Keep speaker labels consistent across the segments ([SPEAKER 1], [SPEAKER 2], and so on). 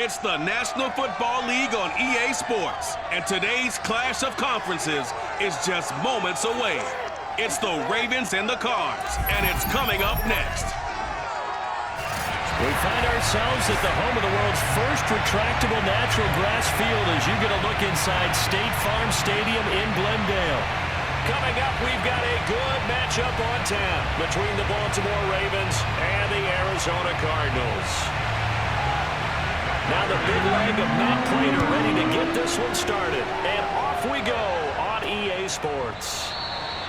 [SPEAKER 1] It's the National Football League on EA Sports, and today's clash of conferences is just moments away. It's the Ravens and the Cards, and it's coming up next.
[SPEAKER 2] We find ourselves at the home of the world's first retractable natural grass field as you get a look inside State Farm Stadium in Glendale. Coming up, we've got a good matchup on tap between the Baltimore Ravens and the Arizona Cardinals. Now the big leg of Matt Prater ready to get this one started. And off we go on EA Sports.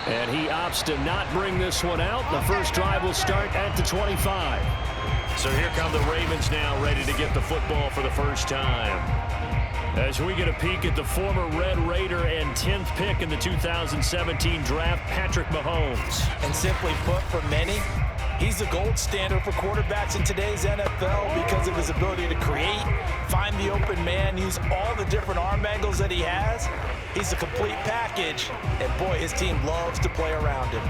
[SPEAKER 2] And he opts to not bring this one out. The first drive will start at the 25. So here come the Ravens now ready to get the football for the first time. As we get a peek at the former Red Raider and 10th pick in the 2017 draft, Patrick Mahomes.
[SPEAKER 3] And simply put, for many, he's the gold standard for quarterbacks in today's NFL because of his ability to create, find the open man, use all the different arm angles that he has. He's a complete package, and boy, his team loves to play around him.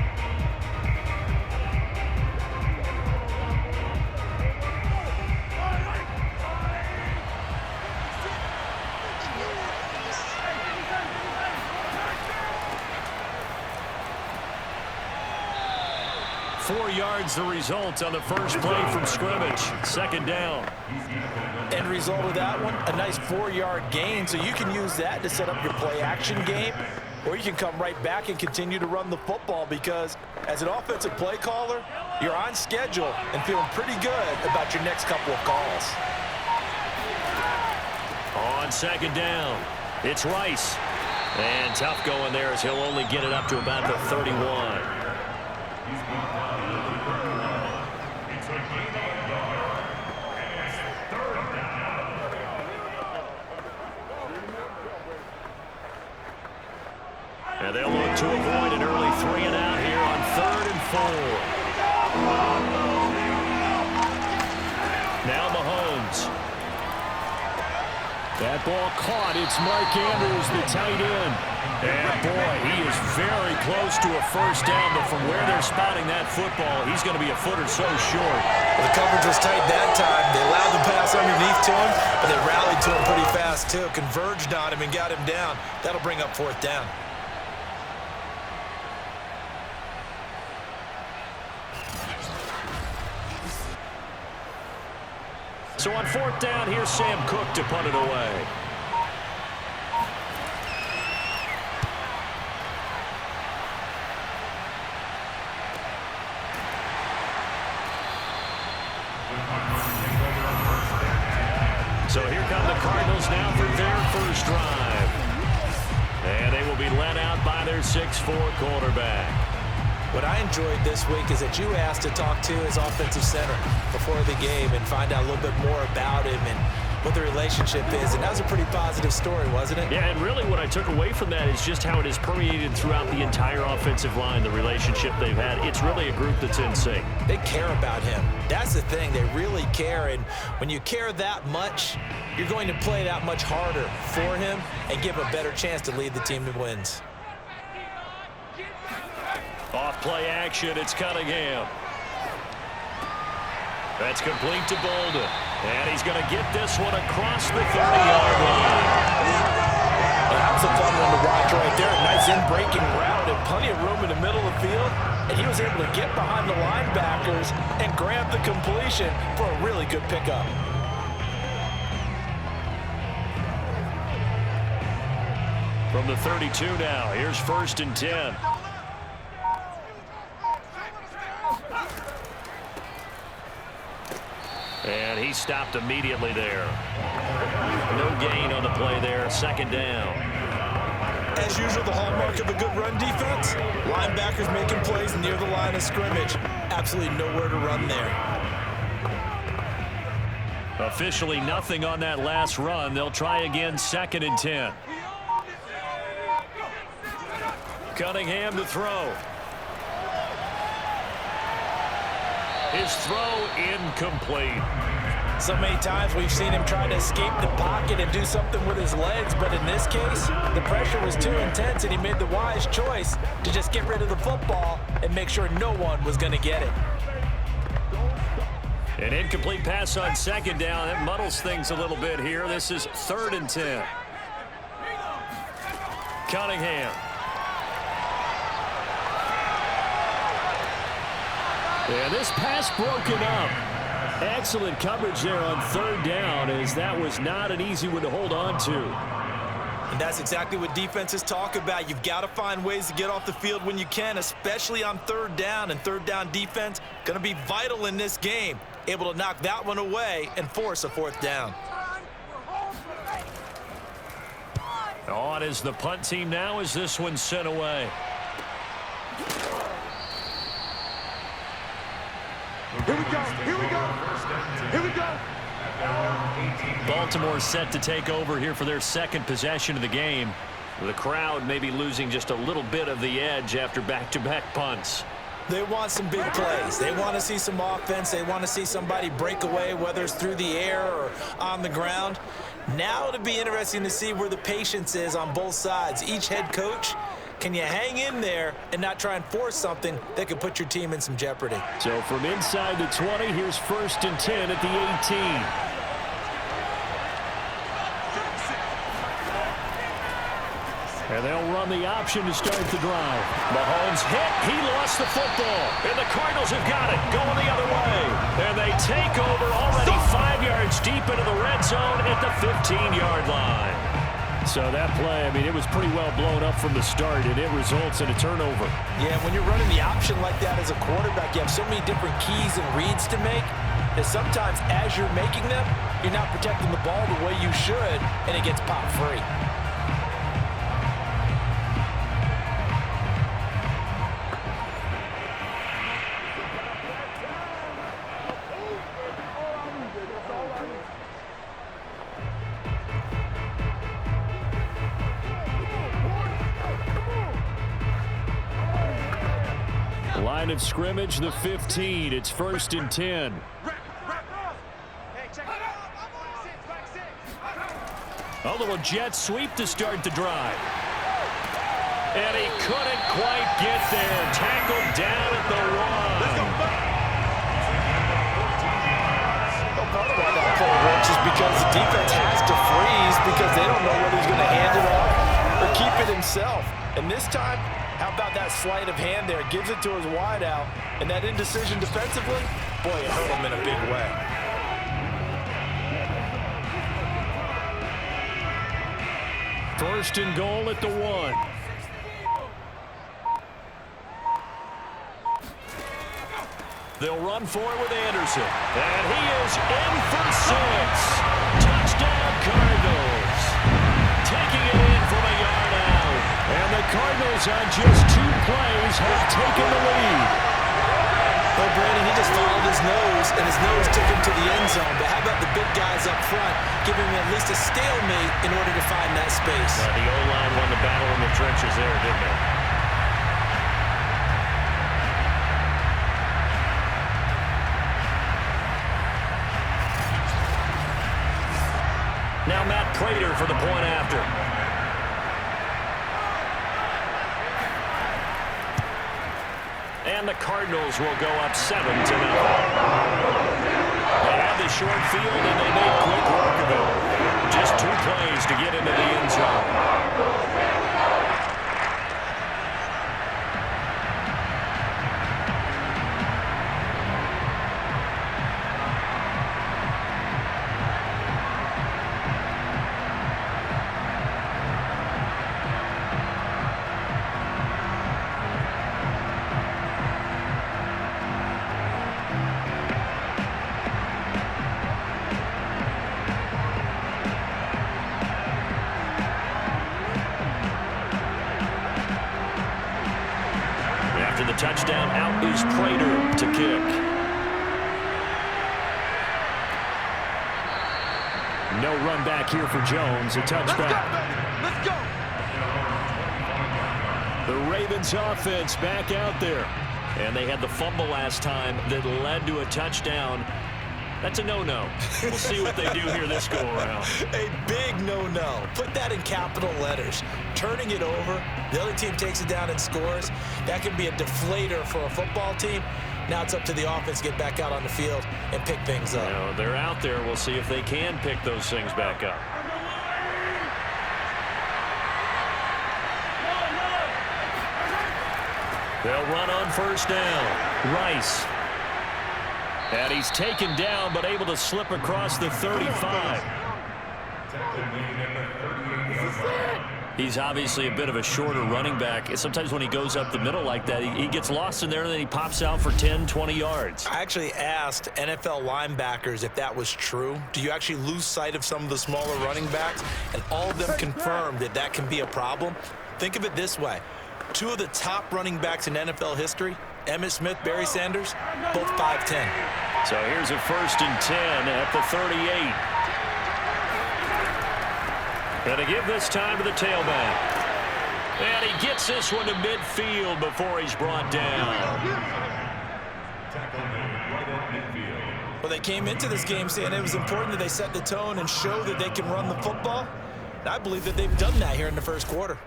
[SPEAKER 2] Four yards the result on the first play from scrimmage. Second down.
[SPEAKER 3] End result of that one, a nice 4-yard gain, so you can use that to set up your play-action game, or you can come right back and continue to run the football because as an offensive play caller, you're on schedule and feeling pretty good about your next couple of calls.
[SPEAKER 2] On second down, it's Rice. And tough going there as he'll only get it up to about the 31. And they'll look to avoid an early 3 and out here on 3rd and 4. Now Mahomes. That ball caught. It's Mark Andrews, the tight end. And boy, he is very close to a first down, but from where they're spotting that football, he's going to be a foot or so short.
[SPEAKER 3] Well, the coverage was tight that time. They allowed the pass underneath to him, but they rallied to him pretty fast too. Converged on him and got him down. That'll bring up 4th down.
[SPEAKER 2] So on 4th down, here's Sam Cook to punt it away. So here come the Cardinals now for their first drive. And they will be led out by their 6'4" quarterback.
[SPEAKER 3] What I enjoyed this week is that you asked to talk to his offensive center before the game and find out a little bit more about him and what the relationship is. And that was a pretty positive story, wasn't it?
[SPEAKER 2] Yeah, and really what I took away from that is just how it has permeated throughout the entire offensive line, the relationship they've had. It's really a group that's in sync.
[SPEAKER 3] They care about him. That's the thing. They really care. And when you care that much, you're going to play that much harder for him and give a better chance to lead the team to wins.
[SPEAKER 2] Off play action, it's Cunningham. That's complete to Bolden. And he's going to get this one across the 30-yard line.
[SPEAKER 3] That was a fun one to watch right there. A nice in-breaking route and plenty of room in the middle of the field. And he was able to get behind the linebackers and grab the completion for a really good pickup.
[SPEAKER 2] From the 32 now, here's 1st and 10. And he stopped immediately there. No gain on the play there. 2nd down.
[SPEAKER 3] As usual, the hallmark of a good run defense, linebackers making plays near the line of scrimmage. Absolutely nowhere to run there.
[SPEAKER 2] Officially nothing on that last run. They'll try again, 2nd and 10. Cunningham to throw. His throw incomplete.
[SPEAKER 3] So many times we've seen him try to escape the pocket and do something with his legs, but in this case, the pressure was too intense and he made the wise choice to just get rid of the football and make sure no one was going to get it.
[SPEAKER 2] An incomplete pass on second down. That muddles things a little bit here. This is 3rd and 10. Cunningham. And this pass broken up. Excellent coverage there on 3rd down, as that was not an easy one to hold on to.
[SPEAKER 3] And that's exactly what defenses talk about. You've got to find ways to get off the field when you can, especially on 3rd down. And 3rd down defense going to be vital in this game. Able to knock that one away and force a 4th down.
[SPEAKER 2] On is the punt team now as this one's sent away.
[SPEAKER 4] Here we go, here we go, here we go.
[SPEAKER 2] Baltimore set to take over here for their 2nd possession of the game. The crowd may be losing just a little bit of the edge after back-to-back punts.
[SPEAKER 3] They want some big plays. They want to see some offense. They want to see somebody break away, whether it's through the air or on the ground. Now it'll be interesting to see where the patience is on both sides. Each head coach, can you hang in there and not try and force something that could put your team in some jeopardy?
[SPEAKER 2] So from inside the 20, here's 1st and 10 at the 18. And they'll run the option to start the drive. Mahomes hit. He lost the football. And the Cardinals have got it. Going the other way. And they take over already 5 yards deep into the red zone at the 15-yard line. So that play, I mean, it was pretty well blown up from the start, and it results in a turnover.
[SPEAKER 3] Yeah, when you're running the option like that as a quarterback, you have so many different keys and reads to make that sometimes as you're making them, you're not protecting the ball the way you should, and it gets popped free.
[SPEAKER 2] Line of scrimmage, the 15. It's 1st and 10. A little jet sweep to start the drive. And he couldn't quite get there. Tackled down at the 1.
[SPEAKER 3] Part of why that play works is because the defense has to freeze because they don't know whether he's going to hand it off or keep it himself. And this time, how about that sleight of hand there? Gives it to his wideout. And that indecision defensively, boy, it hurt him in a big way.
[SPEAKER 2] First and goal at the 1. They'll run for it with Anderson. And he is in for 6. Touchdown, Cardinals. Taking it in from a yard out. And the Cardinals on just 2 plays have taken the lead.
[SPEAKER 3] Well, Brandon, he just followed his nose, and his nose took him to the end zone. But how about the big guys up front, giving him at least a stalemate in order to find that space?
[SPEAKER 2] The O-line won the battle in the trenches there, didn't it? Now Matt Prater for the point after. And the Cardinals will go up 7-0. They had the short field, and they made quick work of it. Just 2 plays to get into the end zone. After the touchdown, out is Prater to kick. No run back here for Jones. A touchback.
[SPEAKER 4] Let's go.
[SPEAKER 2] The Ravens offense back out there. And they had the fumble last time that led to a touchdown. That's a no-no. We'll see what they do here this go-around.
[SPEAKER 3] A big no-no. Put that in capital letters. Turning it over, the other team takes it down and scores. That can be a deflator for a football team. Now it's up to the offense to get back out on the field and pick things up.
[SPEAKER 2] You know, they're out there. We'll see if they can pick those things back up. They'll run on first down. Rice. And he's taken down, but able to slip across the 35. He's obviously a bit of a shorter running back. Sometimes when he goes up the middle like that, he gets lost in there, and then he pops out for 10, 20 yards.
[SPEAKER 3] I actually asked NFL linebackers if that was true. Do you actually lose sight of some of the smaller running backs? And all of them confirmed that that can be a problem. Think of it this way. Two of the top running backs in NFL history, Emmitt Smith, Barry Sanders, both 5'10".
[SPEAKER 2] So here's a 1st and 10 at the 38. And to give this time to the tailback. And he gets this one to midfield before he's brought down.
[SPEAKER 3] Well, they came into this game saying it was important that they set the tone and show that they can run the football. And I believe that they've done that here in the first quarter.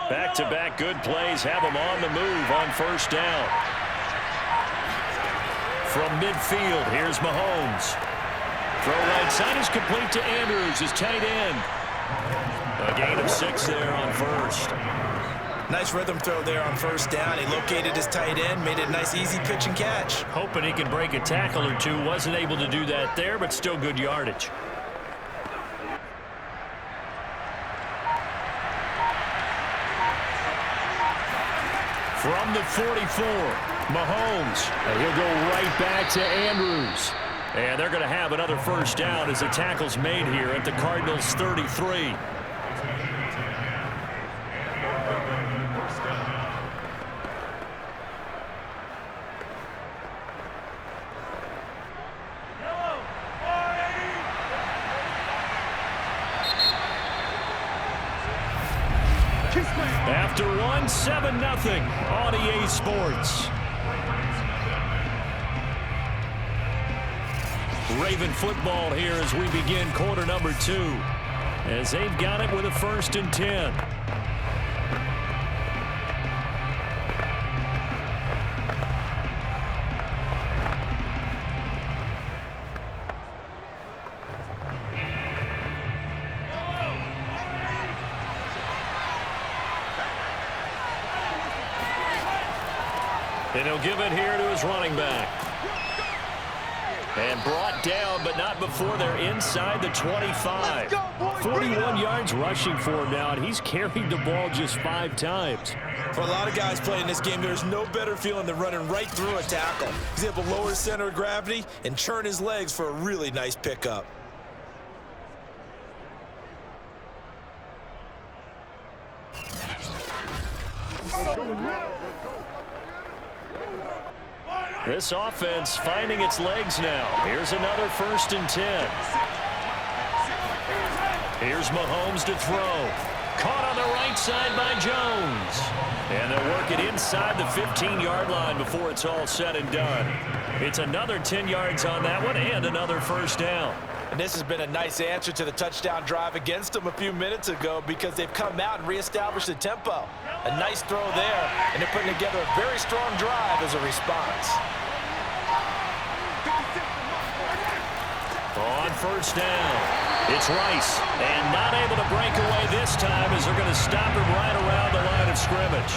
[SPEAKER 2] Back-to-back good plays have him on the move on first down. From midfield, here's Mahomes. Throw right side is complete to Andrews, his tight end. A gain of 6 there on first.
[SPEAKER 3] Nice rhythm throw there on first down. He located his tight end, made it a nice easy pitch and catch.
[SPEAKER 2] Hoping he can break a tackle or two. Wasn't able to do that there, but still good yardage. From the 44, Mahomes. And he'll go right back to Andrews. And they're going to have another first down as the tackle's made here at the Cardinals' 33. After one, 7-0 on EA Sports. Raven football here as we begin quarter number 2. As they've got it with a 1st and 10. And he'll give it here to his running back. And brought down, but not before they're inside the 25. 41 yards rushing for him now, and he's carried the ball just 5 times.
[SPEAKER 3] For a lot of guys playing this game, there's no better feeling than running right through a tackle. He's able to lower his center of gravity and churn his legs for a really nice pickup.
[SPEAKER 2] This offense finding its legs now. Here's another 1st and 10. Here's Mahomes to throw. Caught on the right side by Jones. And they'll work it inside the 15-yard line before it's all said and done. It's another 10 yards on that one and another first down.
[SPEAKER 3] And this has been a nice answer to the touchdown drive against them a few minutes ago because they've come out and reestablished the tempo. A nice throw there, and they're putting together a very strong drive as a response.
[SPEAKER 2] On first down, it's Rice, and not able to break away this time as they're going to stop him right around the line of scrimmage.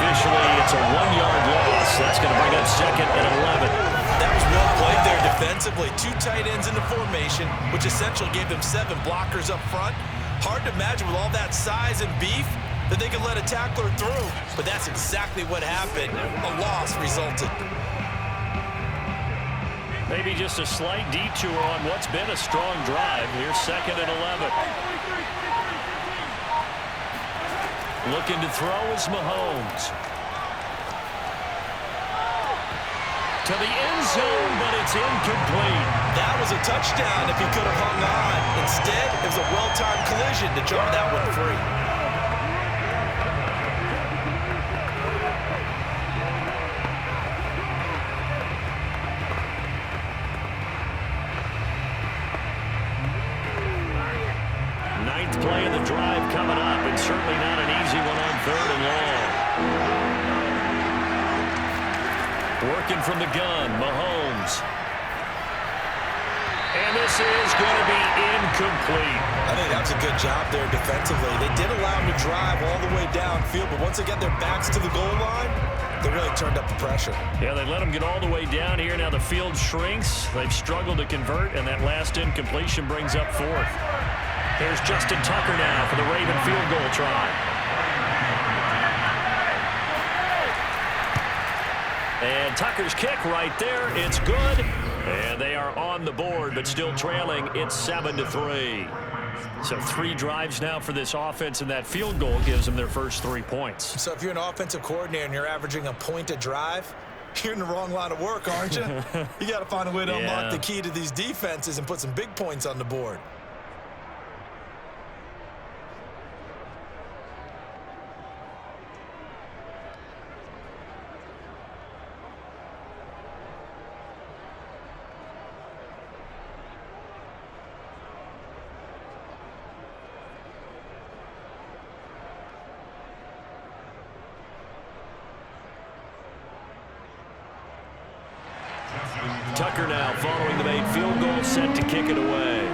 [SPEAKER 2] Officially, it's a 1-yard loss. That's going to bring up 2nd and 11.
[SPEAKER 3] That was well played there defensively. 2 tight ends in the formation, which essentially gave them 7 blockers up front. Hard to imagine with all that size and beef that they could let a tackler through, but that's exactly what happened. A loss resulted.
[SPEAKER 2] Maybe just a slight detour on what's been a strong drive. Here's 2nd and 11. Looking to throw is Mahomes. To the end zone, but it's incomplete.
[SPEAKER 3] That was a touchdown if he could have hung on. Instead, it was a well-timed collision to jar that one free.
[SPEAKER 2] coming up, and certainly not an easy one on 3rd and long. Working from the gun, Mahomes. And this is going to be incomplete.
[SPEAKER 3] I think that's a good job there defensively. They did allow him to drive all the way downfield, but once they got their backs to the goal line, they really turned up the pressure.
[SPEAKER 2] Yeah, they let them get all the way down here. Now the field shrinks. They've struggled to convert, and that last incompletion brings up 4th. Here's Justin Tucker now for the Raven field goal try. And Tucker's kick right there. It's good. And they are on the board, but still trailing. It's 7-3. So 3 drives now for this offense, and that field goal gives them their first 3 points.
[SPEAKER 3] So if you're an offensive coordinator and you're averaging a point a drive, you're in the wrong line of work, aren't you? You got to find a way to unlock the key to these defenses and put some big points on the board.
[SPEAKER 2] Tucker now following the made field goal, set to kick it away.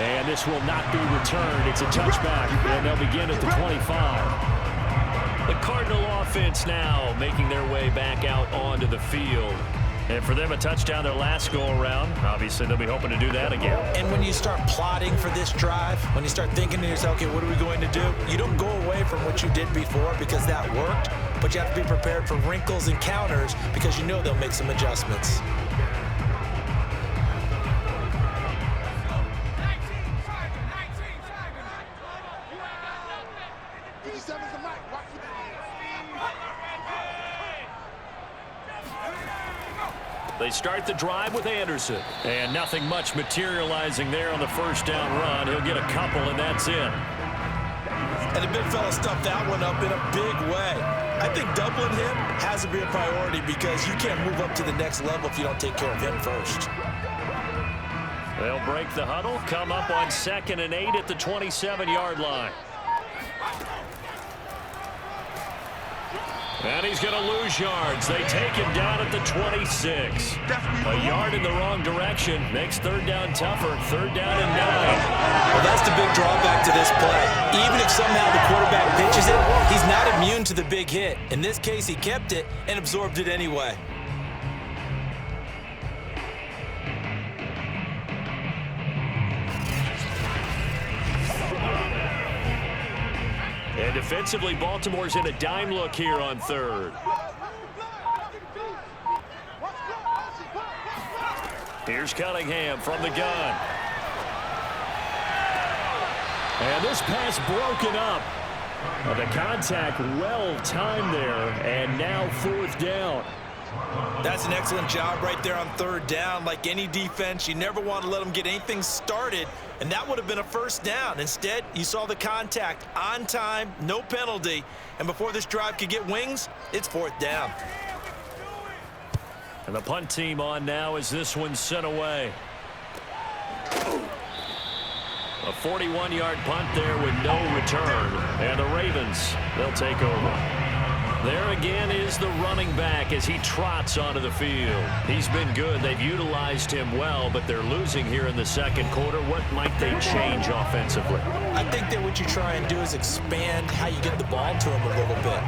[SPEAKER 2] And this will not be returned. It's a touchback, and they'll begin at the 25. The Cardinal offense now making their way back out onto the field. And for them, a touchdown their last go-around. Obviously, they'll be hoping to do that again.
[SPEAKER 3] And when you start plotting for this drive, when you start thinking to yourself, okay, what are we going to do? You don't go away from what you did before because that worked, but you have to be prepared for wrinkles and counters because you know they'll make some adjustments.
[SPEAKER 2] They start the drive with Anderson. And nothing much materializing there on the first down run. He'll get a couple, and that's it.
[SPEAKER 3] And the big fella stuffed that one up in a big way. I think doubling him has to be a priority because you can't move up to the next level if you don't take care of him first.
[SPEAKER 2] They'll break the huddle, come up on 2nd and 8 at the 27-yard line. And he's going to lose yards. They take him down at the 26. A yard in the wrong direction makes 3rd down tougher. 3rd down and 9.
[SPEAKER 3] Well, that's the big drawback to this play. Even if somehow the quarterback pitches it, he's not immune to the big hit. In this case, he kept it and absorbed it anyway.
[SPEAKER 2] And defensively, Baltimore's in a dime look here on 3rd. Here's Cunningham from the gun. And this pass broken up. The contact well timed there, and now 4th down.
[SPEAKER 3] That's an excellent job right there on 3rd down. Like any defense, you never want to let them get anything started, and that would have been a 1st down. Instead, you saw the contact on time, no penalty, and before this drive could get wings, it's 4th down.
[SPEAKER 2] And the punt team on now as this one's sent away. A 41-yard punt there with no return. And the Ravens, they'll take over. There again is the running back as he trots onto the field. He's been good. They've utilized him well, but they're losing here in the 2nd quarter. What might they change offensively?
[SPEAKER 3] I think that what you try and do is expand how you get the ball to him a little bit.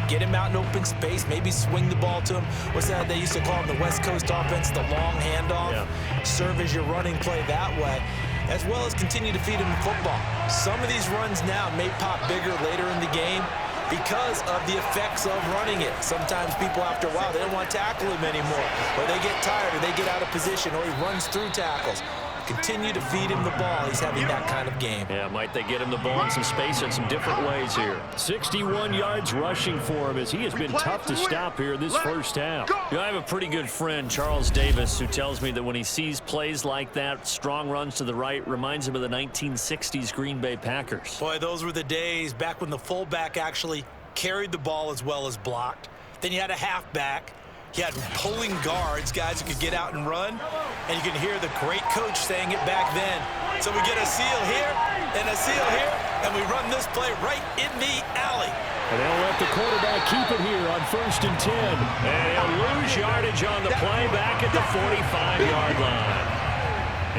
[SPEAKER 3] Get him out in open space, maybe swing the ball to him. What's that they used to call in the West Coast offense, the long handoff? Yeah. Serve as your running play that way, as well as continue to feed him the football. Some of these runs now may pop bigger later in the game because of the effects of running it. Sometimes people, after a while, they don't want to tackle him anymore, or they get tired, or they get out of position, or he runs through tackles. Continue to feed him the ball. He's having that kind of game.
[SPEAKER 2] Yeah, might they get him the ball in some space in some different ways here. 61 yards rushing for him as he has been tough to stop here this first half. You know, I have a pretty good friend, Charles Davis, who tells me that when he sees plays like that, strong runs to the right, reminds him of the 1960s Green Bay Packers.
[SPEAKER 3] Boy, those were the days back when the fullback actually carried the ball as well as blocked. Then you had a halfback. He had pulling guards, guys who could get out and run, and you can hear the great coach saying it back then. So we get a seal here and a seal here, and we run this play right in the alley.
[SPEAKER 2] And they'll let the quarterback keep it here on 1st and 10. And he'll lose yardage on the play back at the 45-yard line.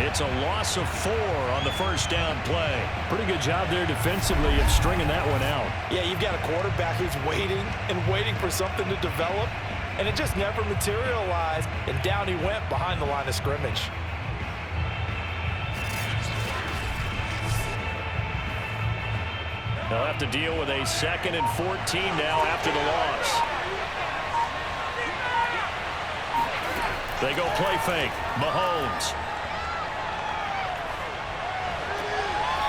[SPEAKER 2] It's a loss of 4 on the first down play. Pretty good job there defensively of stringing that one out.
[SPEAKER 3] Yeah, you've got a quarterback who's waiting and waiting for something to develop, and it just never materialized, and down he went behind the line of scrimmage.
[SPEAKER 2] They'll have to deal with a 2nd and 14 now after the loss. They go play fake. Mahomes.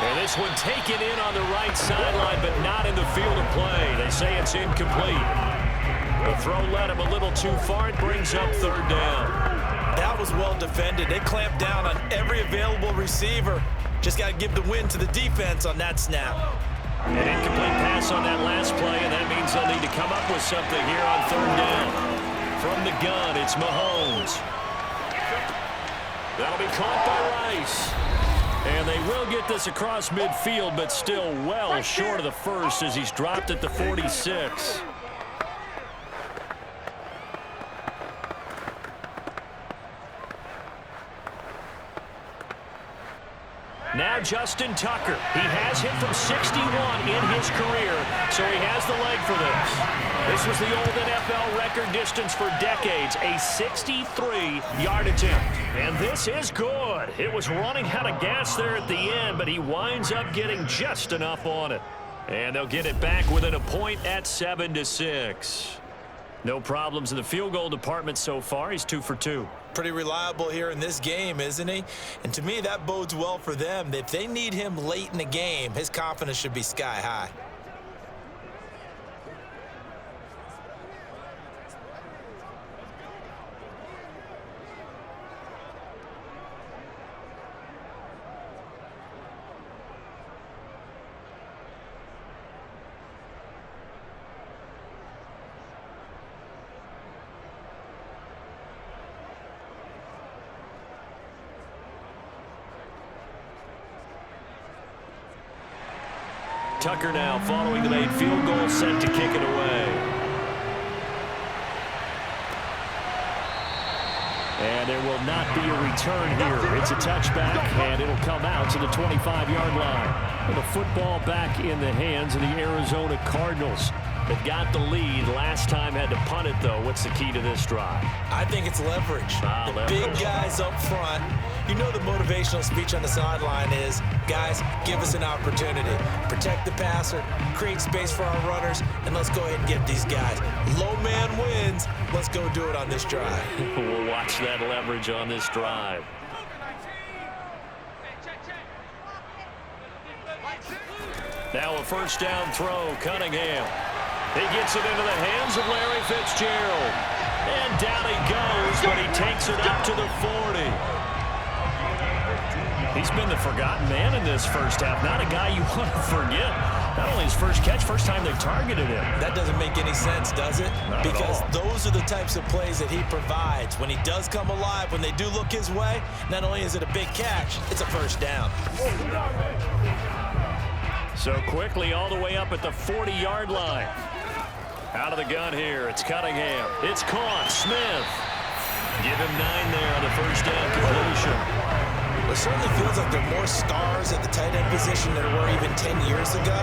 [SPEAKER 2] And this one taken in on the right sideline, but not in the field of play. They say it's incomplete. The throw led him a little too far. It brings up 3rd down.
[SPEAKER 3] That was well defended. They clamped down on every available receiver. Just got to give the win to the defense on that snap.
[SPEAKER 2] An incomplete pass on that last play, and that means they'll need to come up with something here on 3rd down. From the gun, it's Mahomes. That'll be caught by Rice. And they will get this across midfield, but still well short of the first as he's dropped at the 46. Now Justin Tucker. He has hit from 61 in his career, so he has the leg for this. This was the old NFL record distance for decades, a 63-yard attempt. And this is good. It was running out of gas there at the end, but he winds up getting just enough on it. And they'll get it back within a point at 7-6. No problems in the field goal department so far. He's 2 for 2.
[SPEAKER 3] Pretty reliable here in this game, isn't he? And to me, that bodes well for them. If they need him late in the game, his confidence should be sky high.
[SPEAKER 2] Tucker now following the made field goal, set to kick it away. And there will not be a return here. It's a touchback, and it'll come out to the 25-yard line. And the football back in the hands of the Arizona Cardinals. They've got the lead. Last time had to punt it, though. What's the key to this drive?
[SPEAKER 3] I think it's leverage. The big guys up front. You know the motivational speech on the sideline is, guys, give us an opportunity. Protect the passer, create space for our runners, and let's go ahead and get these guys. Low man wins. Let's go do it on this drive.
[SPEAKER 2] We'll watch that leverage on this drive. Now a first down throw, Cunningham. He gets it into the hands of Larry Fitzgerald. And down he goes, but he takes it up to the 40. He's been the forgotten man in this first half. Not a guy you want to forget. Not only his first catch, first time they targeted him.
[SPEAKER 3] That doesn't make any sense, does it?
[SPEAKER 2] Not
[SPEAKER 3] because
[SPEAKER 2] at all.
[SPEAKER 3] Those are the types of plays that he provides. When he does come alive, when they do look his way, not only is it a big catch, it's a first down.
[SPEAKER 2] So quickly all the way up at the 40-yard line. Out of the gun here, it's Cunningham. It's caught. Smith. Give him 9 there on the first down completion.
[SPEAKER 3] It certainly feels like there are more stars at the tight end position than there were even 10 years ago.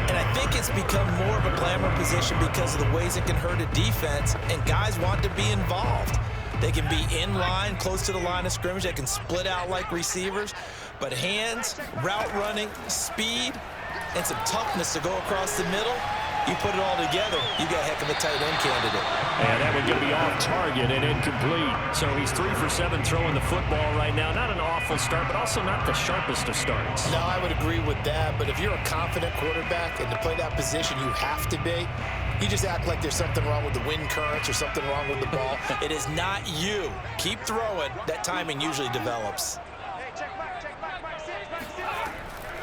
[SPEAKER 3] And I think it's become more of a glamour position because of the ways it can hurt a defense, and guys want to be involved. They can be in line, close to the line of scrimmage. They can split out like receivers. But hands, route running, speed, and some toughness to go across the middle, you put it all together, you got a heck of a tight end candidate.
[SPEAKER 2] And that one going to be off target and incomplete. So he's 3 for 7 throwing the football right now. Not an awful start, but also not the sharpest of starts.
[SPEAKER 5] No, I would agree with that. But if you're a confident quarterback and to play that position, you have to be. You just act like there's something wrong with the wind currents or something wrong with the ball.
[SPEAKER 3] It is not you. Keep throwing. That timing usually develops.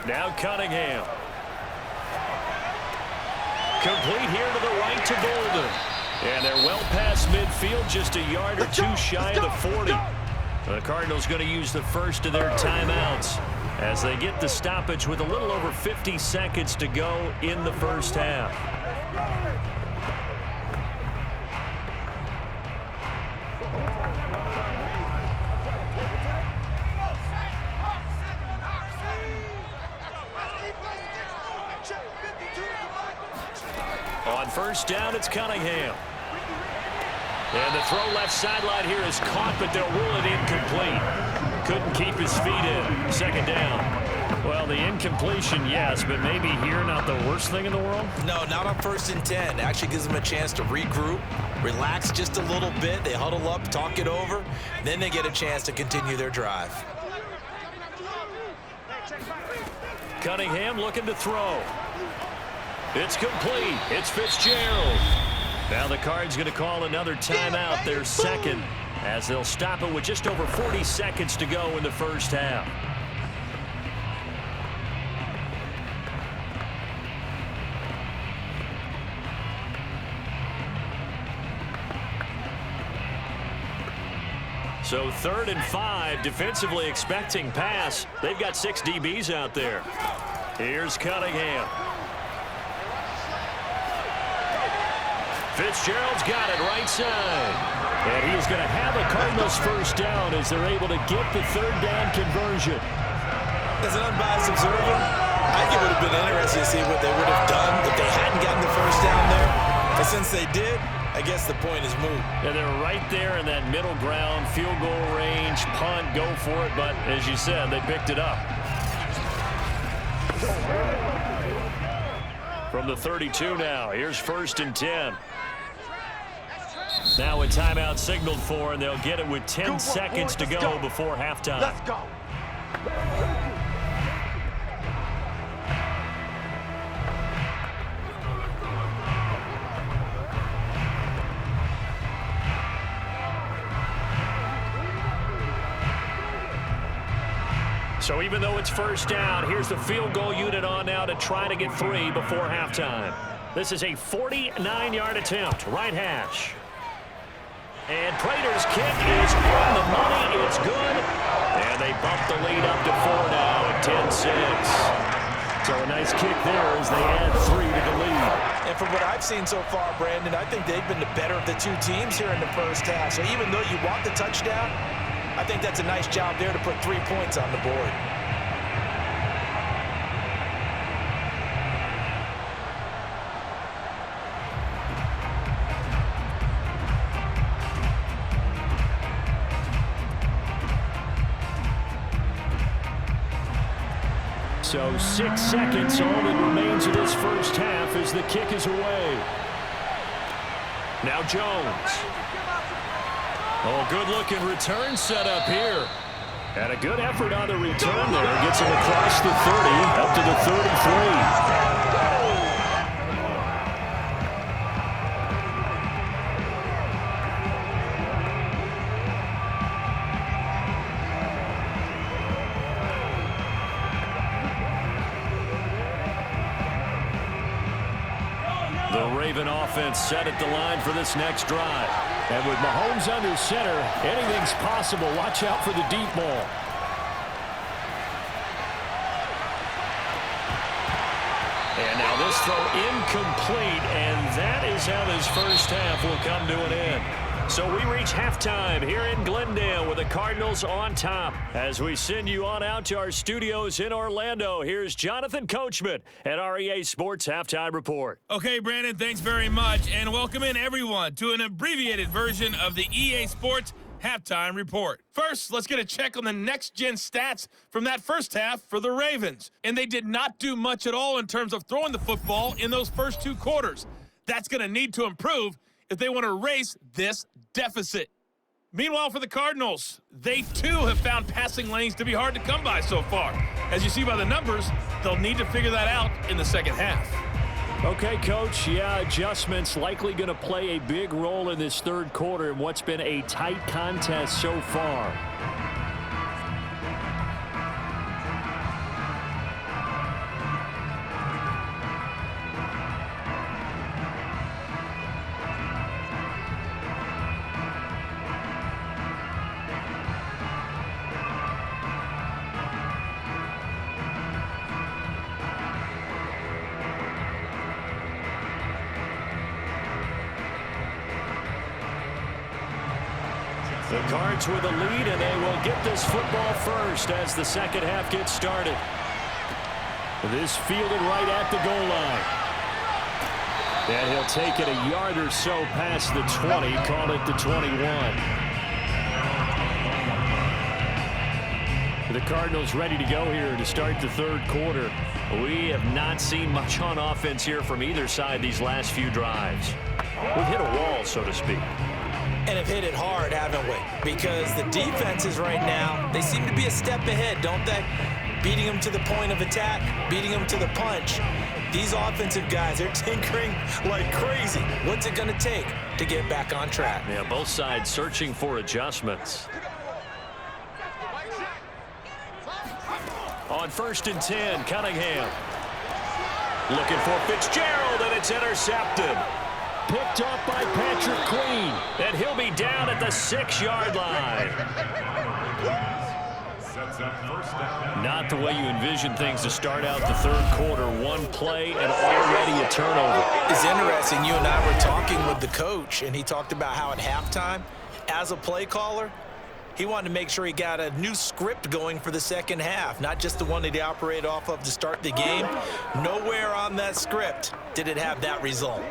[SPEAKER 2] Now Cunningham. Complete here to the right to Golden. And they're well past midfield. midfield, just a yard or two shy of the 40. The Cardinals going to use the first of their timeouts as they get the stoppage with a little over 50 seconds to go in the first half. On first down, it's Cunningham. And the throw left sideline here is caught, but they'll rule it incomplete. Couldn't keep his feet in. Second down. Well, the incompletion, yes, but maybe here not the worst thing in the world?
[SPEAKER 3] No, not on 1st and 10. Actually gives them a chance to regroup, relax just a little bit. They huddle up, talk it over. Then they get a chance to continue their drive.
[SPEAKER 2] Cunningham looking to throw. It's complete. It's Fitzgerald. Now the Cards going to call another timeout, their second, as they'll stop it with just over 40 seconds to go in the first half. So 3rd and 5, defensively expecting pass. They've got 6 DBs out there. Here's Cunningham. Fitzgerald's got it right side. And he's going to have a Cardinals first down as they're able to get the 3rd down conversion.
[SPEAKER 3] As an unbiased observer, I think it would have been interesting to see what they would have done if they hadn't gotten the first down there. But since they did, I guess the point is moot.
[SPEAKER 2] And they're right there in that middle ground, field goal range, punt, go for it. But as you said, they picked it up. From the 32 now, here's 1st and 10. Now a timeout signaled for, and they'll get it with 10 seconds to go before halftime.
[SPEAKER 4] Let's go.
[SPEAKER 2] So even though it's first down, here's the field goal unit on now to try to get 3 before halftime. This is a 49-yard attempt, right hash. And Prater's kick is on the money. It's good. And they bump the lead up to 4 now at 10-6. So a nice kick there as they add 3 to the lead.
[SPEAKER 3] And from what I've seen so far, Brandon, I think they've been the better of the two teams here in the first half. So even though you want the touchdown, I think that's a nice job there to put 3 points on the board.
[SPEAKER 2] So 6 seconds, all that remains of this first half as the kick is away. Now Jones. Oh, good-looking return set up here. And a good effort on the return there. Gets him across the 30, up to the 33. Raven offense set at the line for this next drive. And with Mahomes under center, anything's possible. Watch out for the deep ball. And now this throw incomplete, and that is how this first half will come to an end. So we reach halftime here in Glendale with the Cardinals on top. As we send you on out to our studios in Orlando, here's Jonathan Coachman at our EA Sports Halftime Report.
[SPEAKER 6] Okay, Brandon, thanks very much, and welcome in everyone to an abbreviated version of the EA Sports Halftime Report. First, let's get a check on the next-gen stats from that first half for the Ravens. And they did not do much at all in terms of throwing the football in those first 2 quarters. That's going to need to improve if they want to erase this deficit. Meanwhile, for the Cardinals, they too have found passing lanes to be hard to come by so far. As you see by the numbers, they'll need to figure that out in the second half.
[SPEAKER 2] Okay, Coach, yeah, adjustments likely going to play a big role in this third quarter in what's been a tight contest so far. The Cards with a lead, and they will get this football first as the second half gets started. This fielded right at the goal line. And he'll take it a yard or so past the 20, call it the 21. The Cardinals ready to go here to start the third quarter. We have not seen much on offense here from either side these last few drives. We've hit a wall, so to speak.
[SPEAKER 3] And have hit it hard, haven't we? Because the defenses right now, they seem to be a step ahead, don't they? Beating them to the point of attack, beating them to the punch. These offensive guys, they're tinkering like crazy. What's it going to take to get back on track?
[SPEAKER 2] Yeah, both sides searching for adjustments. On 1st and 10, Cunningham. Looking for Fitzgerald, and it's intercepted. Picked off by Patrick Queen, and he'll be down at the 6-yard line. Not the way you envision things to start out the third quarter. One play and already a turnover.
[SPEAKER 3] It's interesting. You and I were talking with the coach, and he talked about how at halftime, as a play caller, he wanted to make sure he got a new script going for the second half, not just the one that he operated off of to start the game. Nowhere on that script did it have that result.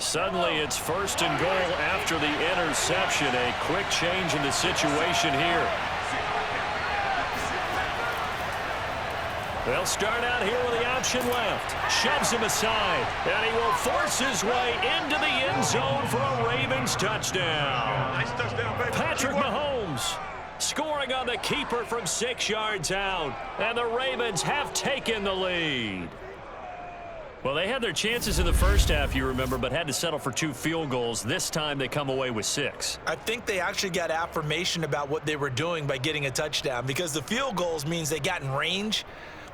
[SPEAKER 2] Suddenly it's 1st and goal after the interception. A quick change in the situation here. They'll start out here with the option left. Shoves him aside, and he will force his way into the end zone for a Ravens touchdown.
[SPEAKER 4] Nice touchdown, baby.
[SPEAKER 2] Patrick Mahomes scoring on the keeper from 6 yards out, and the Ravens have taken the lead. Well, they had their chances in the first half, you remember, but had to settle for 2 field goals. This time they come away with 6.
[SPEAKER 3] I think they actually got affirmation about what they were doing by getting a touchdown, because the field goals means they got in range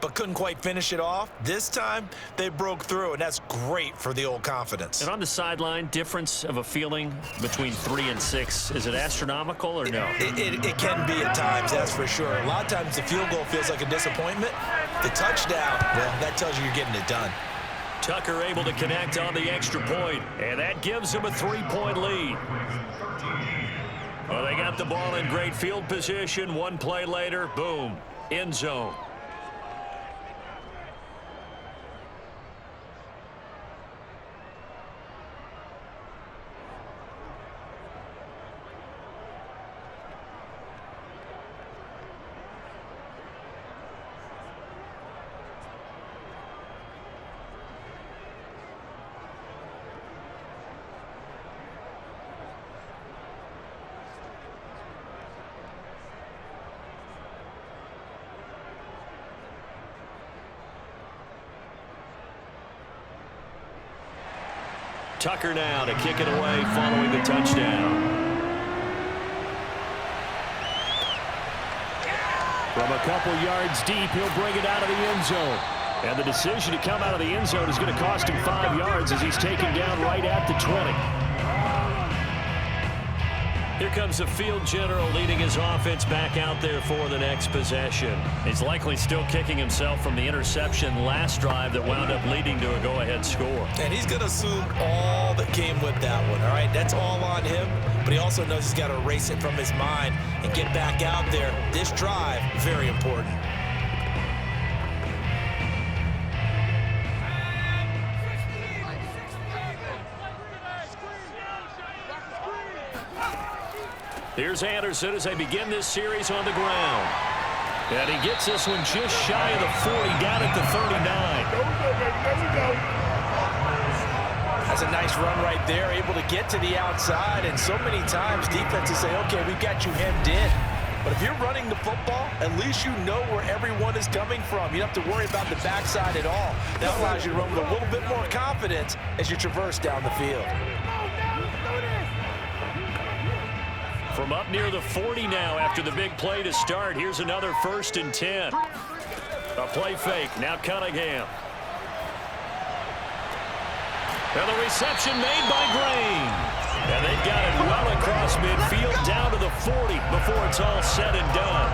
[SPEAKER 3] but couldn't quite finish it off. This time they broke through, and that's great for the old confidence.
[SPEAKER 2] And on the sideline, difference of a feeling between 3 and 6, is it astronomical or no?
[SPEAKER 3] It can be at times, that's for sure. A lot of times the field goal feels like a disappointment. The touchdown, well, that tells you you're getting it done.
[SPEAKER 2] Tucker able to connect on the extra point, and that gives him a 3-point lead. Well, they got the ball in great field position. One play later, boom, end zone. Tucker now to kick it away following the touchdown. From a couple yards deep, he'll bring it out of the end zone. And the decision to come out of the end zone is going to cost him 5 yards as he's taken down right at the 20. Here comes the field general leading his offense back out there for the next possession. He's likely still kicking himself from the interception last drive that wound up leading to a go-ahead score.
[SPEAKER 3] And he's going to assume all that came with that one, all right? That's all on him, but he also knows he's got to erase it from his mind and get back out there. This drive, very important.
[SPEAKER 2] Here's Anderson as they begin this series on the ground. And he gets this one just shy of the 40, down at the 39.
[SPEAKER 3] That's a nice run right there, able to get to the outside. And so many times defenses say, okay, we've got you hemmed in. But if you're running the football, at least you know where everyone is coming from. You don't have to worry about the backside at all. That allows you to run with a little bit more confidence as you traverse down the field.
[SPEAKER 2] From up near the 40 now after the big play to start. Here's another 1st and 10. A play fake. Now Cunningham. And the reception made by Green. And they've got it well across midfield down to the 40 before it's all said and done.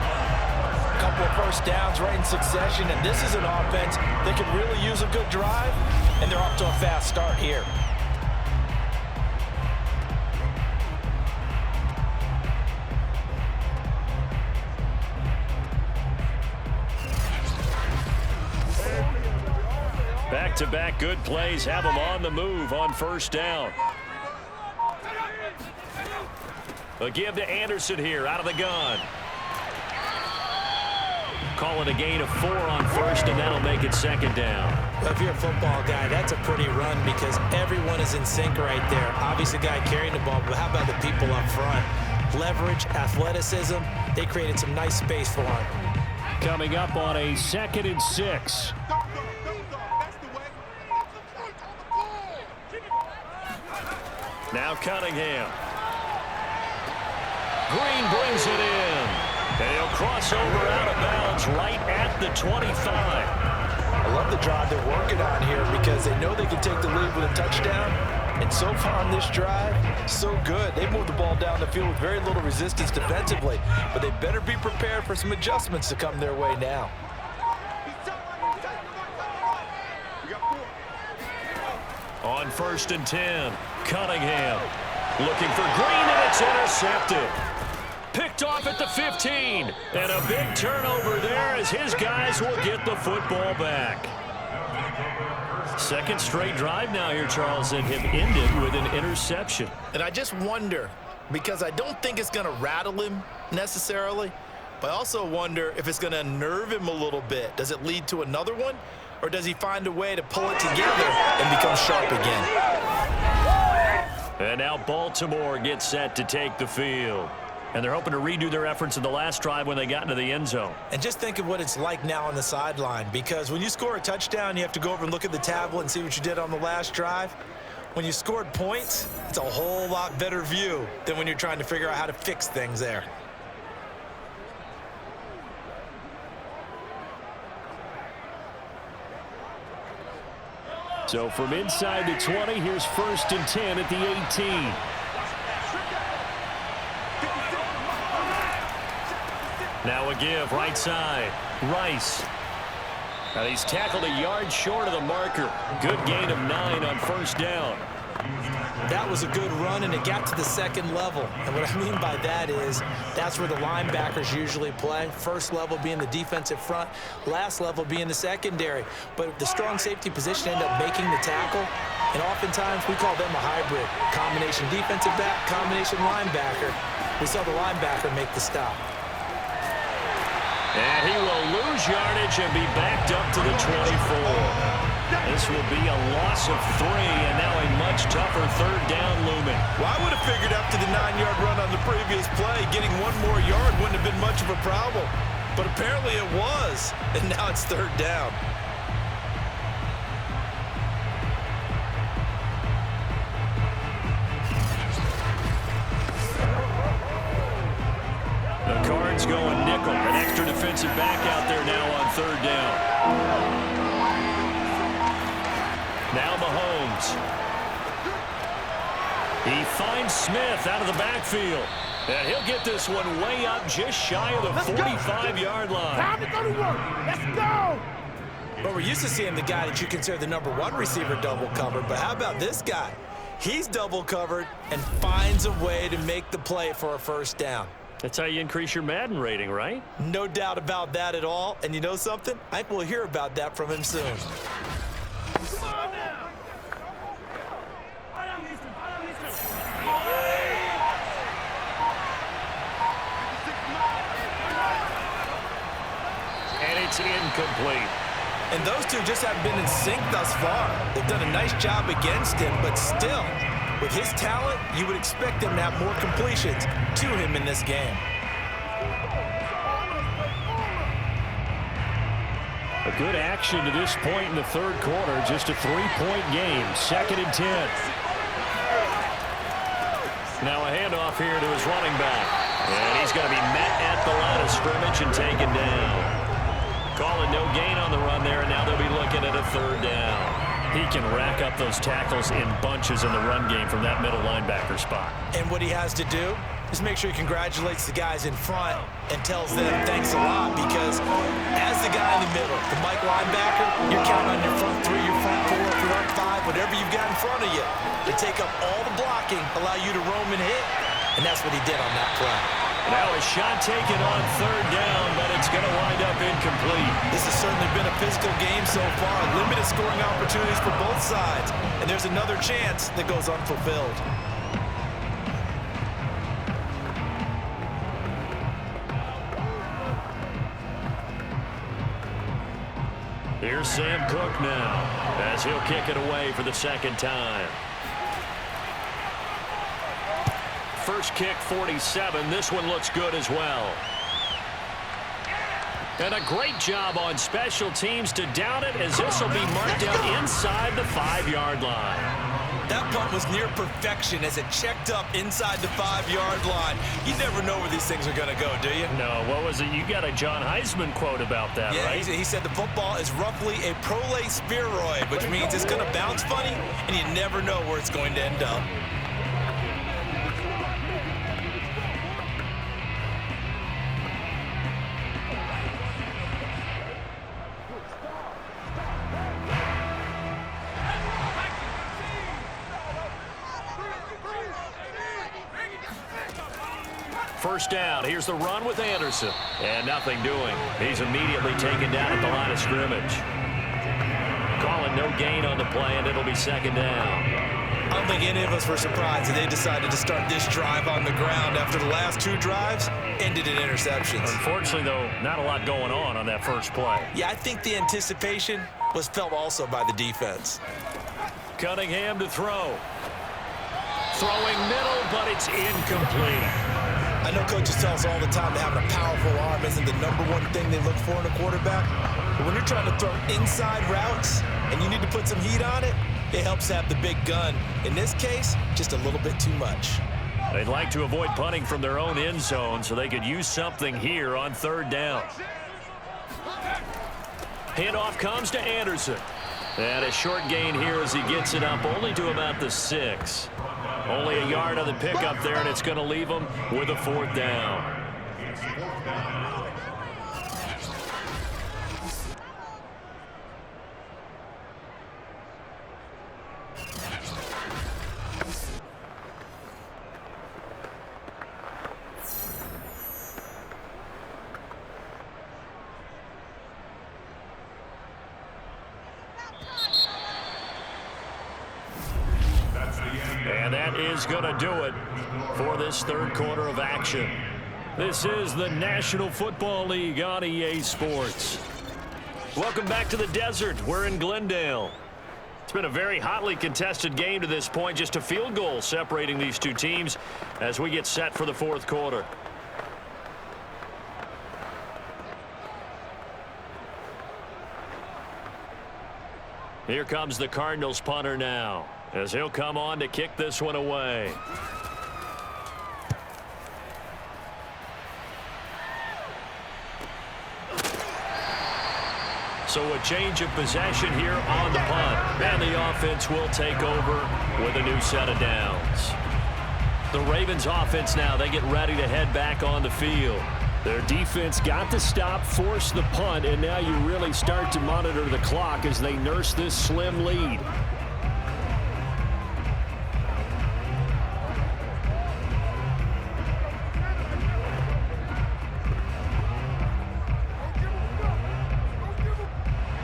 [SPEAKER 3] A couple of first downs right in succession, and this is an offense that could really use a good drive, and they're off to a fast start here.
[SPEAKER 2] Back-to-back good plays have them on the move on first down. A give to Anderson here out of the gun. Call it a gain of 4 on first, and that'll make it second down.
[SPEAKER 3] Well, if you're a football guy, that's a pretty run because everyone is in sync right there. Obviously, the guy carrying the ball, but how about the people up front? Leverage, athleticism, they created some nice space for him.
[SPEAKER 2] Coming up on a 2nd and 6. Now Cunningham. Green brings it in. And he'll cross over out of bounds right at the 25.
[SPEAKER 3] I love the drive they're working on here because they know they can take the lead with a touchdown. And so far on this drive, so good. They moved the ball down the field with very little resistance defensively. But they better be prepared for some adjustments to come their way now.
[SPEAKER 2] On 1st and 10, Cunningham looking for Green, and it's intercepted. Picked off at the 15, and a big turnover there as his guys will get the football back. Second straight drive now here, Charles, that have ended with an interception.
[SPEAKER 5] And I just wonder, because I don't think it's going to rattle him necessarily, but I also wonder if it's going to unnerve him a little bit. Does it lead to another one? Or does he find a way to pull it together and become sharp again?
[SPEAKER 2] And now Baltimore gets set to take the field. And they're hoping to redo their efforts in the last drive when they got into the end zone.
[SPEAKER 3] And just think of what it's like now on the sideline, because when you score a touchdown, you have to go over and look at the tablet and see what you did on the last drive. When you scored points, it's a whole lot better view than when you're trying to figure out how to fix things there.
[SPEAKER 2] So from inside the 20, here's 1st and 10 at the 18. Now a give, right side, Rice. Now he's tackled a yard short of the marker. Good gain of 9 on first down.
[SPEAKER 3] That was a good run, and it got to the second level. And what I mean by that is that's where the linebackers usually play. First level being the defensive front, last level being the secondary. But the strong safety position ended up making the tackle, and oftentimes we call them a hybrid. Combination defensive back, combination linebacker. We saw the linebacker make the stop.
[SPEAKER 2] And he will lose yardage and be backed up to the 24. This will be a loss of 3, and now a much tougher third down looming.
[SPEAKER 3] Well, I would have figured after the 9-yard run on the previous play, getting 1 more yard wouldn't have been much of a problem. But apparently it was, and now it's third down.
[SPEAKER 2] The Cards going nickel. An extra defensive back out there now on third down. Now Mahomes. He finds Smith out of the backfield. And he'll get this one way up just shy of the 45-yard line.
[SPEAKER 4] Time to go to work. Let's go.
[SPEAKER 3] But we're used to seeing the guy that you consider the number 1 receiver double covered. But how about this guy? He's double covered and finds a way to make the play for a first down.
[SPEAKER 2] That's how you increase your Madden rating, right?
[SPEAKER 3] No doubt about that at all. And you know something? I think we'll hear about that from him soon.
[SPEAKER 2] And it's incomplete.
[SPEAKER 3] And those two just haven't been in sync thus far. They've done a nice job against him, but still, with his talent, you would expect him to have more completions to him in this game.
[SPEAKER 2] A good action to this point in the third quarter. Just a 3-point game. 2nd and 10. Now a handoff here to his running back. And he's going to be met at the line of scrimmage and taken down. Calling no gain on the run there, and now they'll be looking at a third down. He can rack up those tackles in bunches in the run game from that middle linebacker spot.
[SPEAKER 3] And what he has to do just make sure he congratulates the guys in front and tells them thanks a lot, because as the guy in the middle, the Mike linebacker, you're counting on your front three, your front four, front five, whatever you've got in front of you to take up all the blocking, allow you to roam and hit, and that's what he did on that play.
[SPEAKER 2] Now a shot taken on third down, but it's going to wind up incomplete.
[SPEAKER 3] This has certainly been a physical game so far. Limited scoring opportunities for both sides, and there's another chance that goes unfulfilled.
[SPEAKER 2] Here's Sam Cook now, as he'll kick it away for the second time. First kick, 47. This one looks good as well. And a great job on special teams to down it, as this will be marked out inside the 5-yard line.
[SPEAKER 3] That punt was near perfection as it checked up inside the 5-yard line. You never know where these things are going to go, do you?
[SPEAKER 2] No, what was it? You got a John Heisman quote about that,
[SPEAKER 3] yeah,
[SPEAKER 2] right?
[SPEAKER 3] He said the football is roughly a prolate spheroid, which means it's going to bounce funny, and you never know where it's going to end up.
[SPEAKER 2] First down. Here's the run with Anderson. And nothing doing. He's immediately taken down at the line of scrimmage. Calling no gain on the play, and it'll be second down.
[SPEAKER 3] I don't think any of us were surprised that they decided to start this drive on the ground after the last 2 drives ended in interceptions.
[SPEAKER 2] Unfortunately, though, not a lot going on that first play.
[SPEAKER 3] Yeah, I think the anticipation was felt also by the defense.
[SPEAKER 2] Cunningham to throw. Throwing middle, but it's incomplete.
[SPEAKER 3] I know coaches tell us all the time that having a powerful arm isn't the #1 thing they look for in a quarterback. But when you're trying to throw inside routes and you need to put some heat on it, it helps to have the big gun. In this case, just a little bit too much.
[SPEAKER 2] They'd like to avoid punting from their own end zone so they could use something here on third down. Handoff comes to Anderson. And a short gain here as he gets it up only to about the 6. Only a yard on the pickup there, and it's going to leave him with a 4th down. And that is going to do it for this third quarter of action. This is the National Football League on EA Sports. Welcome back to the desert. We're in Glendale. It's been a very hotly contested game to this point. Just a field goal separating these two teams as we get set for the fourth quarter. Here comes the Cardinals punter now, as he'll come on to kick this one away. So a change of possession here on the punt. And the offense will take over with a new set of downs. The Ravens offense now, they get ready to head back on the field. Their defense got to stop, force the punt, and now you really start to monitor the clock as they nurse this slim lead.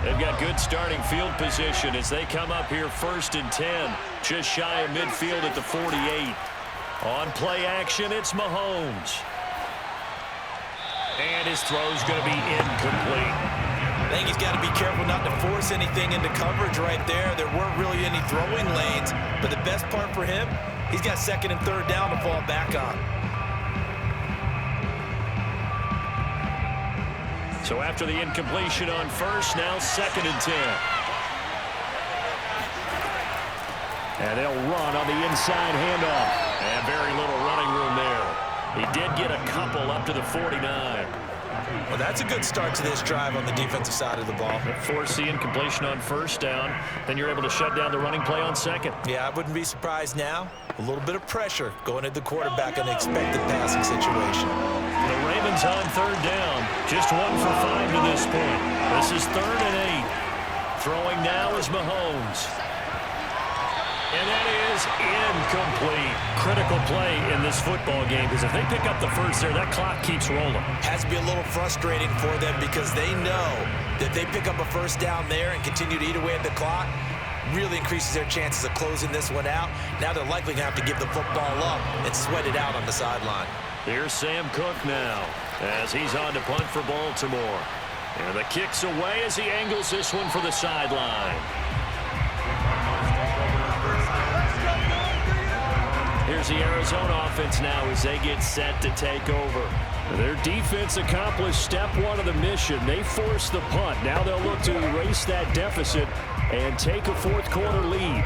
[SPEAKER 2] They've got good starting field position as they come up here 1st and 10, just shy of midfield at the 48. On play action, it's Mahomes. And his throw's going to be incomplete.
[SPEAKER 3] I think he's got to be careful not to force anything into coverage right there. There weren't really any throwing lanes, but the best part for him, he's got 2nd and 3rd down to fall back on.
[SPEAKER 2] So after the incompletion on 1st, now 2nd and 10. And they'll run on the inside handoff. And very little running room there. He did get a couple up to the 49.
[SPEAKER 3] Well, that's a good start to this drive on the defensive side of the ball.
[SPEAKER 2] Force the incompletion on first down. Then you're able to shut down the running play on second.
[SPEAKER 3] Yeah, I wouldn't be surprised now. A little bit of pressure going at the quarterback in an expected passing situation.
[SPEAKER 2] The Ravens on third down. Just 1 for 5 to this point. This is 3rd and 8. Throwing now is Mahomes. And that is incomplete. Critical play in this football game, because if they pick up the first there, that clock keeps rolling.
[SPEAKER 3] Has to be a little frustrating for them because they know that they pick up a first down there and continue to eat away at the clock, really increases their chances of closing this one out. Now they're likely going to have to give the football up and sweat it out on the sideline.
[SPEAKER 2] Here's Sam Cook now as he's on to punt for Baltimore. And the kick's away as he angles this one for the sideline. Here's the Arizona offense now as they get set to take over. Their defense accomplished step 1 of the mission. They forced the punt. Now they'll look to erase that deficit and take a fourth quarter lead.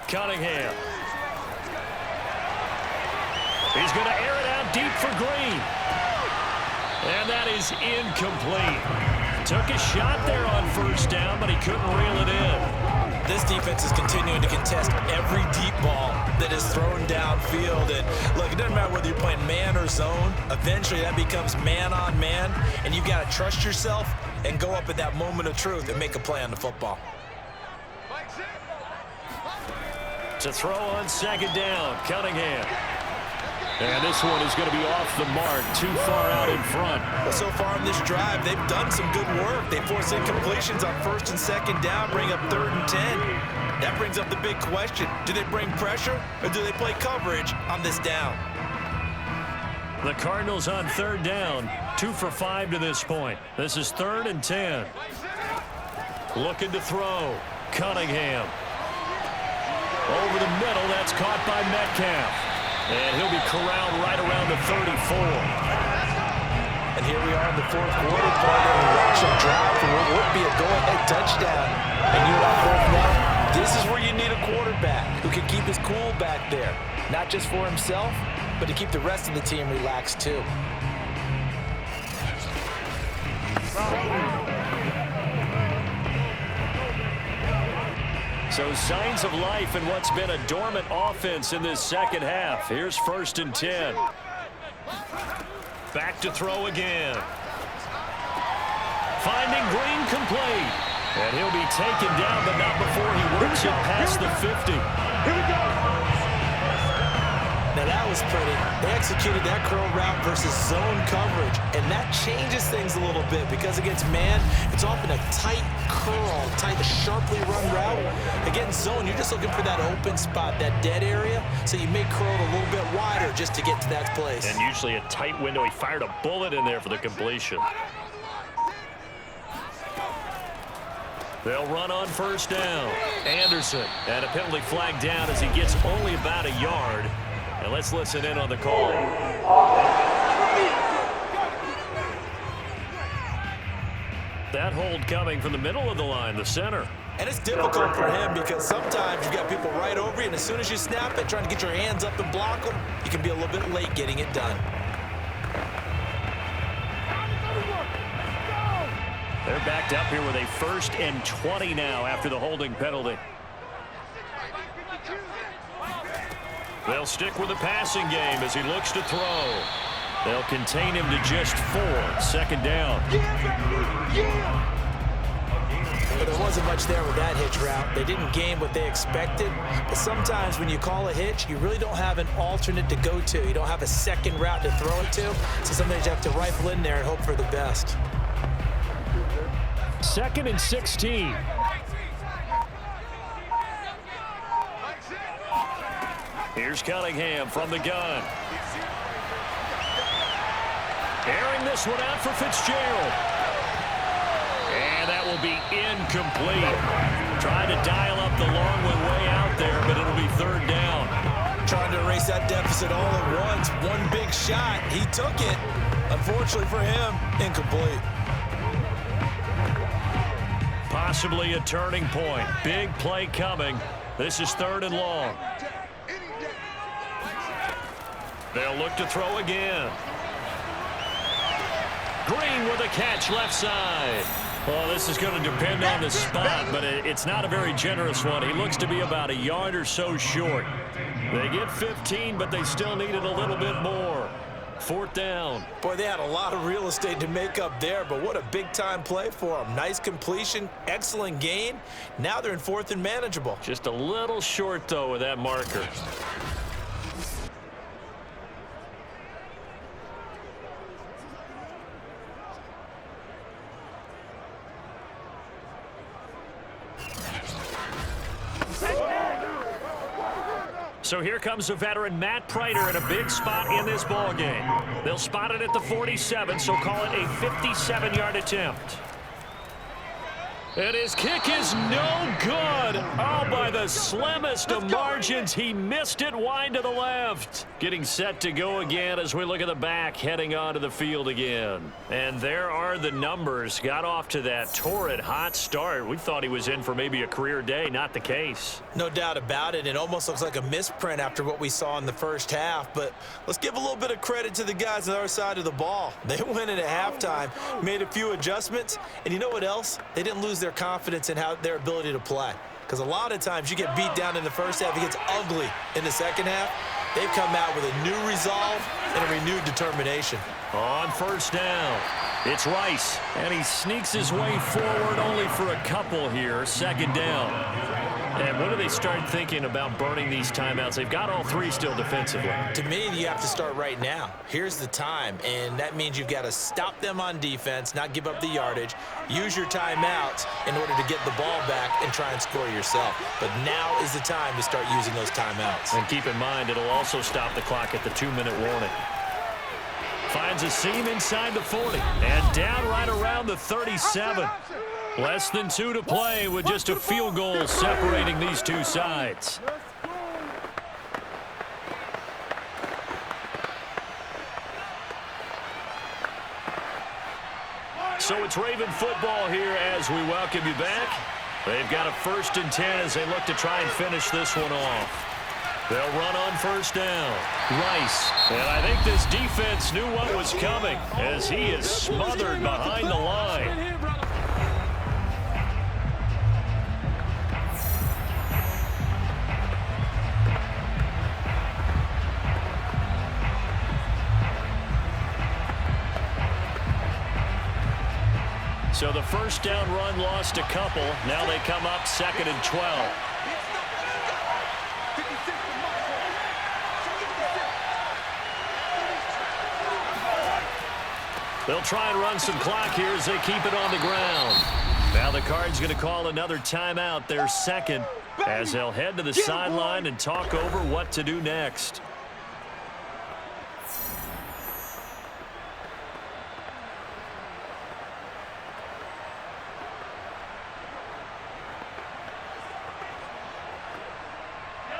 [SPEAKER 2] Cunningham. He's going to air it out deep for Green. And that is incomplete. Took a shot there on first down, but he couldn't reel it in.
[SPEAKER 3] This defense is continuing to contest every deep ball that is thrown downfield. And look, it doesn't matter whether you're playing man or zone. Eventually that becomes man on man, and you've got to trust yourself and go up at that moment of truth and make a play on the football.
[SPEAKER 2] To throw on second down, Cunningham. And this one is going to be off the mark, too far out in front.
[SPEAKER 3] Well, so far in this drive, they've done some good work. They force incompletions on first and second down, bring up 3rd and 10. That brings up the big question. Do they bring pressure or do they play coverage on this down?
[SPEAKER 2] The Cardinals on 3rd down, 2 for 5 to this point. This is 3rd and 10. Looking to throw, Cunningham. Over the middle, that's caught by Metcalf. And he'll be corralled right around the 34.
[SPEAKER 3] And here we are in the fourth quarter, partner, and watch him drive for what would be a go-ahead touchdown. And you know what, fourth down, this is where you need a quarterback who can keep his cool back there. Not just for himself, but to keep the rest of the team relaxed too.
[SPEAKER 2] So signs of life in what's been a dormant offense in this second half. Here's 1st and 10. Back to throw again. Finding Green complete. And he'll be taken down, but not before he works it past the 50.
[SPEAKER 4] Here we go.
[SPEAKER 3] Now that was pretty. They executed that curl route versus zone coverage, and that changes things a little bit because against man, it's often a tight curl, tight, sharply run route. Against zone, you're just looking for that open spot, that dead area, so you may curl it a little bit wider just to get to that place.
[SPEAKER 2] And usually a tight window. He fired a bullet in there for the completion. They'll run on first down. Anderson, and a penalty flag down as he gets only about a yard. And let's listen in on the call. That hold coming from the middle of the line, the center.
[SPEAKER 3] And it's difficult for him because sometimes you've got people right over you, and as soon as you snap it, trying to get your hands up and block them, you can be a little bit late getting it done.
[SPEAKER 2] They're backed up here with a 1st and 20 now after the holding penalty. They'll stick with the passing game as he looks to throw. They'll contain him to just 4. 2nd down.
[SPEAKER 3] But there wasn't much there with that hitch route. They didn't gain what they expected. But sometimes when you call a hitch, you really don't have an alternate to go to. You don't have a second route to throw it to. So sometimes you have to rifle in there and hope for the best.
[SPEAKER 2] 2nd and 16. Here's Cunningham from the gun. Airing this one out for Fitzgerald. And that will be incomplete. Trying to dial up the long one way out there, but it'll be 3rd down.
[SPEAKER 3] trying to erase that deficit all at once. One big shot. He took it. Unfortunately for him, incomplete.
[SPEAKER 2] Possibly a turning point. Big play coming. This is 3rd and long. They'll look to throw again. Green with a catch left side. Well, this is going to depend on the spot, but it's not a very generous one. He looks to be about a yard or so short. They get 15, but they still needed a little bit more. 4th down.
[SPEAKER 3] Boy, they had a lot of real estate to make up there, but what a big-time play for them. Nice completion, excellent gain. Now they're in 4th and manageable.
[SPEAKER 2] Just a little short, though, with that marker. So here comes the veteran Matt Prater in a big spot in this ball game. They'll spot it at the 47, so call it a 57-yard attempt. And his kick is no good. Oh, by the slimmest of margins, he missed it wide to the left. Getting set to go again as we look at the back, heading onto the field again. And there are the numbers. Got off to that torrid hot start. We thought he was in for maybe a career day. Not the case.
[SPEAKER 3] No doubt about it. It almost looks like a misprint after what we saw in the first half. But let's give a little bit of credit to the guys on the other side of the ball. They went in at halftime, made a few adjustments, and you know what else? They didn't lose their confidence in their ability to play. Because a lot of times you get beat down in the first half, it gets ugly in the second half. They've come out with a new resolve and a renewed determination.
[SPEAKER 2] On 1st down, it's Rice, and he sneaks his way forward only for a couple here. 2nd down. And when do they start thinking about burning these timeouts? They've got all 3 still defensively.
[SPEAKER 3] To me, you have to start right now. Here's the time, and that means you've got to stop them on defense, not give up the yardage, use your timeouts in order to get the ball back and try and score yourself. But now is the time to start using those timeouts.
[SPEAKER 2] And keep in mind, it'll also stop the clock at the 2-minute warning. Finds a seam inside the 40, and down right around the 37. Less than 2 to play with just a field goal separating these two sides. So it's Raven football here as we welcome you back. They've got a 1st and 10 as they look to try and finish this one off. They'll run on 1st down. Rice. And I think this defense knew what was coming as he is smothered behind the line. So the 1st down run lost a couple. Now they come up 2nd and 12. They'll try and run some clock here as they keep it on the ground. Now the Cards going to call another timeout, their 2nd, as they'll head to the sideline and talk over what to do next.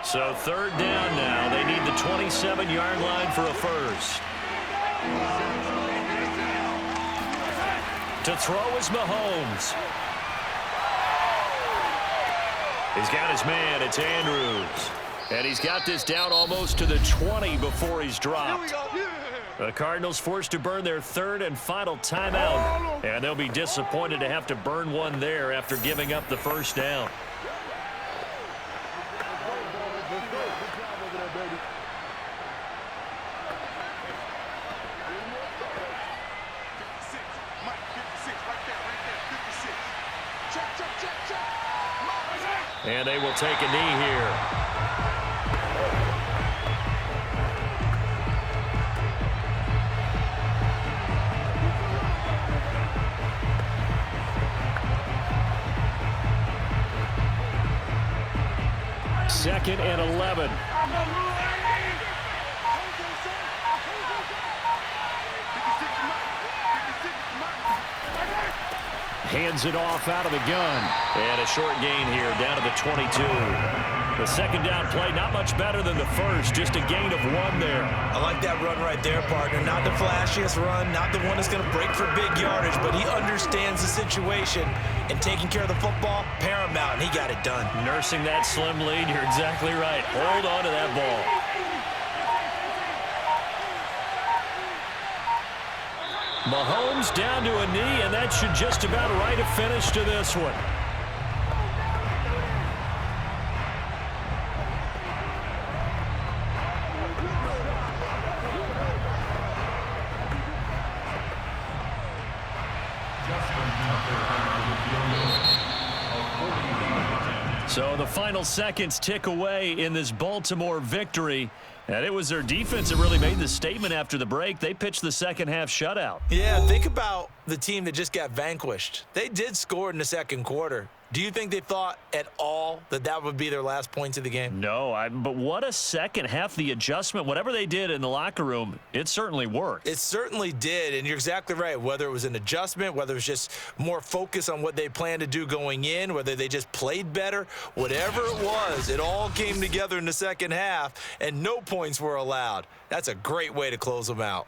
[SPEAKER 2] So 3rd down now. They need the 27-yard line for a 1st. To throw is Mahomes. He's got his man. It's Andrews. And he's got this down almost to the 20 before he's dropped. The Cardinals forced to burn their 3rd and final timeout. And they'll be disappointed to have to burn one there after giving up the 1st down. And they will take a knee here. Second and 11. Hands it off out of the gun. And a short gain here down to the 22. The second down play, not much better than the first, just a gain of 1 there.
[SPEAKER 3] I like that run right there, partner. Not the flashiest run, not the one that's going to break for big yardage, but he understands the situation, and taking care of the football, paramount, and he got it done.
[SPEAKER 2] Nursing that slim lead, you're exactly right. Hold on to that ball. Mahomes down to a knee, and that should just about write a finish to this one. So the final seconds tick away in this Baltimore victory. And it was their defense that really made the statement after the break. They pitched the second half shutout.
[SPEAKER 3] Yeah, think about the team that just got vanquished. They did score in the second quarter. Do you think they thought at all that that would be their last points of the game?
[SPEAKER 2] No, but what a second half. The adjustment, whatever they did in the locker room, it certainly worked.
[SPEAKER 3] It certainly did, and you're exactly right. Whether it was an adjustment, whether it was just more focus on what they planned to do going in, whether they just played better, whatever it was, it all came together in the second half, and no points were allowed. That's a great way to close them out.